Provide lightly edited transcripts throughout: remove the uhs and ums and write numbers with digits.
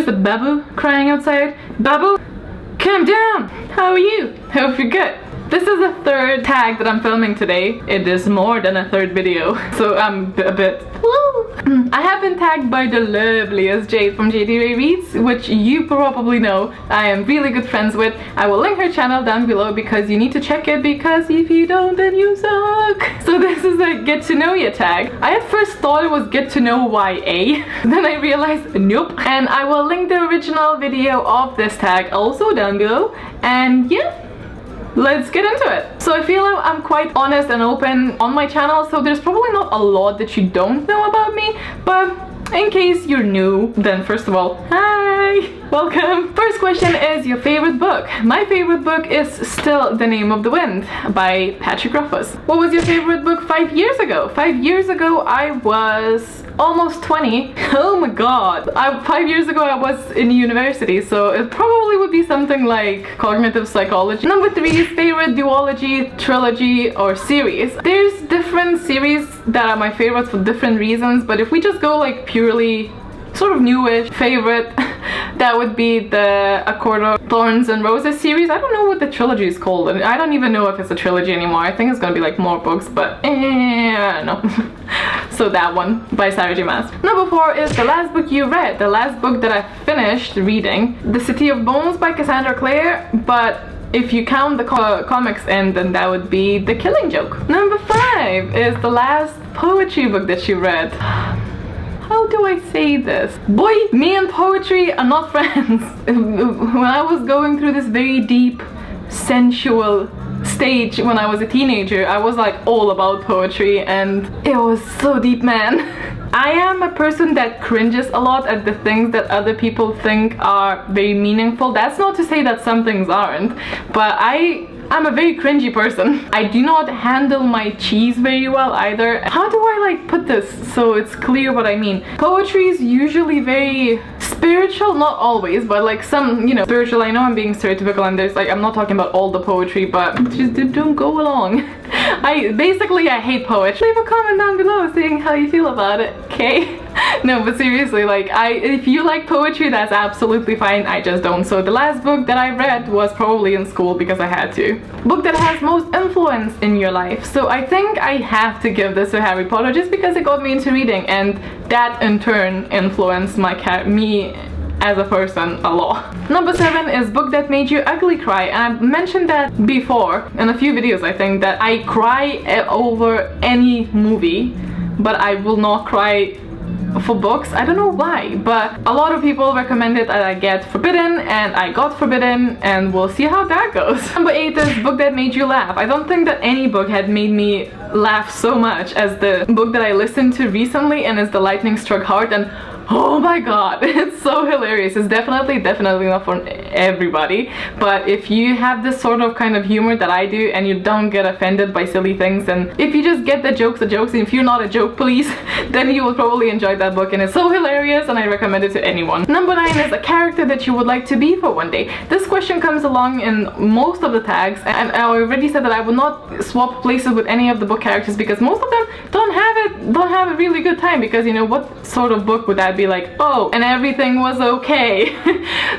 There's a babu crying outside. Babu, calm down! How are you? Hope you're good. This is the third tag that I'm filming today. It is more than a third video, so I'm a bit woo. I have been tagged by the loveliest Jade from Jade Reads, which you probably know I am really good friends with. I will link her channel down below because you need to check it, because if you don't then you suck. So this is a get to know you tag. I at first thought it was get to know YA, then I realized nope. And I will link the original video of this tag also down below, and yeah, let's get into it. So I feel like I'm quite honest and open on my channel, so there's probably not a lot that you don't know about me, but in case you're new, then first of all, hi! Welcome! First question is your favorite book. My favorite book is still The Name of the Wind by Patrick Rothfuss. What was your favorite book 5 years ago? 5 years ago I was almost 20. Oh my god. 5 years ago I was in university, so it probably would be something like cognitive psychology. Number 3 is favorite duology, trilogy, or series. There's different series that are my favorites for different reasons, but if we just go like purely sort of newish favorite, that would be the A Court of Thorns and Roses series. I don't know what the trilogy is called, and I don't even know if it's a trilogy anymore. I think it's gonna be like more books, but I don't know. So that one by Sarah J Maas. Number 4 is the last book you read, the last book that I finished reading. The City of Bones by Cassandra Clare, but if you count the comics in, then that would be The Killing Joke. Number 5 is the last poetry book that you read. How do I say this? Boy, me and poetry are not friends. When I was going through this very deep, sensual stage when I was a teenager, I was like all about poetry, and it was so deep, man. I am a person that cringes a lot at the things that other people think are very meaningful. That's not to say that some things aren't, but I'm a very cringy person. I do not handle my cheese very well either. How do I like put this so it's clear what I mean? Poetry is usually very spiritual, not always, but like some, you know, spiritual. I know I'm being stereotypical and there's like, I'm not talking about all the poetry, but just don't go along. I hate poetry. Leave a comment down below saying how you feel about it, okay? No, but seriously, like, if you like poetry, that's absolutely fine. I just don't. So the last book that I read was probably in school because I had to. Book that has most influence in your life. So I think I have to give this to Harry Potter just because it got me into reading, and that in turn influenced me as a person a lot. Number 7 is book that made you ugly cry, and I've mentioned that before in a few videos. I think that I cry over any movie, but I will not cry for books. I don't know why, but a lot of people recommended that I get Forbidden, and I got Forbidden, and we'll see how that goes. Number 8 is book that made you laugh. I don't think that any book had made me laugh so much as the book that I listened to recently, and it's The Lightning Struck Heart, and oh my god, it's so hilarious. It's definitely not for everybody, but if you have this sort of kind of humor that I do and you don't get offended by silly things, and if you just get the jokes, and if you're not a joke police, then you will probably enjoy that book, and it's so hilarious and I recommend it to anyone. Number 9 is a character that you would like to be for one day. This question comes along in most of the tags, and I already said that I would not swap places with any of the book characters because most of them don't have a really good time, because you know, what sort of book would that be like, oh, and everything was okay?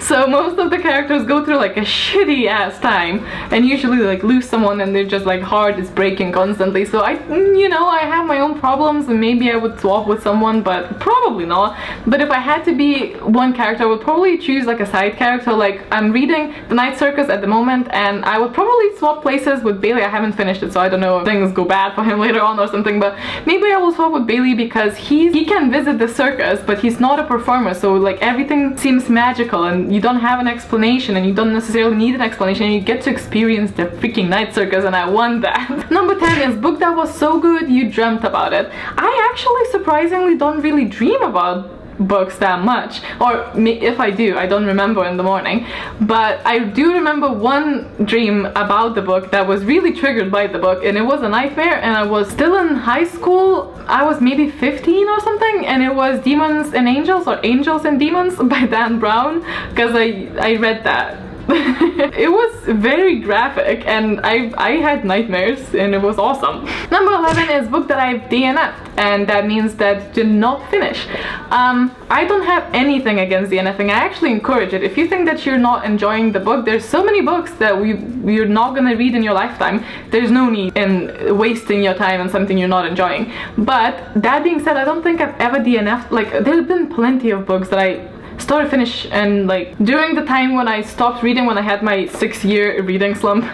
So most of the characters go through like a shitty ass time and usually like lose someone, and they're just like heart is breaking constantly. So I have my own problems, and maybe I would swap with someone, but probably not. But if I had to be one character, I would probably choose like a side character. Like, I'm reading The Night Circus at the moment, and I would probably swap places with Bailey. I haven't finished it, so I don't know if things go bad for him later on or something, but maybe I will swap with Bailey because he can visit the circus, but he's not a performer, so like everything seems magical and you don't have an explanation, and you don't necessarily need an explanation, and you get to experience the freaking night circus, and I want that. Number 10 is book that was so good you dreamt about it. I actually surprisingly don't really dream about books that much, or if I do, I don't remember in the morning, but I do remember one dream about the book that was really triggered by the book, and it was a nightmare, and I was still in high school. I was maybe 15 or something, and it was Demons and Angels, or Angels and Demons by Dan Brown, because I read that It was very graphic and I had nightmares and it was awesome. Number 11 is book that I've DNF'd, and that means that did not finish. I don't have anything against DNFing. I actually encourage it. If you think that you're not enjoying the book, there's so many books that you're not gonna read in your lifetime. There's no need in wasting your time on something you're not enjoying. But that being said, I don't think I've ever DNF'd. Like, there's been plenty of books that I start to finish, and like during the time when I stopped reading, when I had my 6-year reading slump,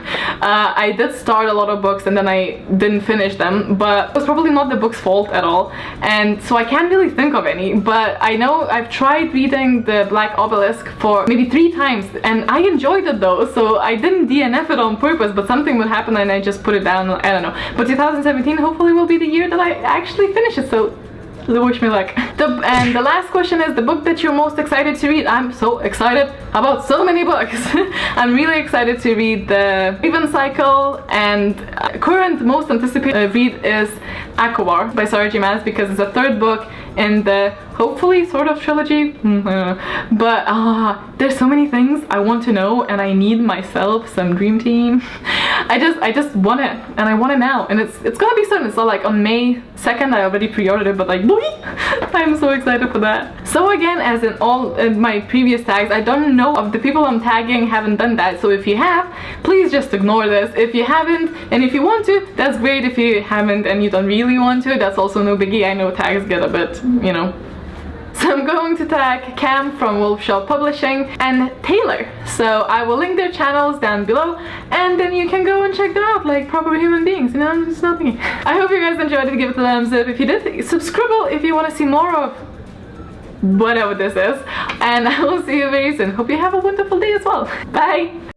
I did start a lot of books and then I didn't finish them, but it was probably not the book's fault at all, and so I can't really think of any. But I know I've tried reading The Black Obelisk for maybe 3 times and I enjoyed it though, so I didn't DNF it on purpose, but something would happen and I just put it down. I don't know, but 2017 hopefully will be the year that I actually finish it, so wish me luck. And the last question is the book that you're most excited to read. I'm so excited about so many books. I'm really excited to read the Raven Cycle, and current most anticipated read is Aquawar by Sarah J. Maas, because it's the 3rd book in the hopefully sort of trilogy. But there's so many things I want to know, and I need myself some dream team. I just want it, and I want it now, and it's gonna be soon. So like on May 2nd I already pre-ordered it, but like boy, I'm so excited for that. So again, as in all in my previous tags, I don't know if the people I'm tagging haven't done that, so if you have, please just ignore this. If you haven't, and if you want to, that's great. If you haven't and you don't really want to, that's also no biggie. I know tags get a bit, you know. So I'm going to tag Cam from Wolfshell Publishing and Taylor. So I will link their channels down below, and then you can go and check them out like proper human beings, you know, it's nothing. I hope you guys enjoyed it. Give it a thumbs up if you did. Subscribe if you want to see more of whatever this is. And I will see you very soon. Hope you have a wonderful day as well. Bye!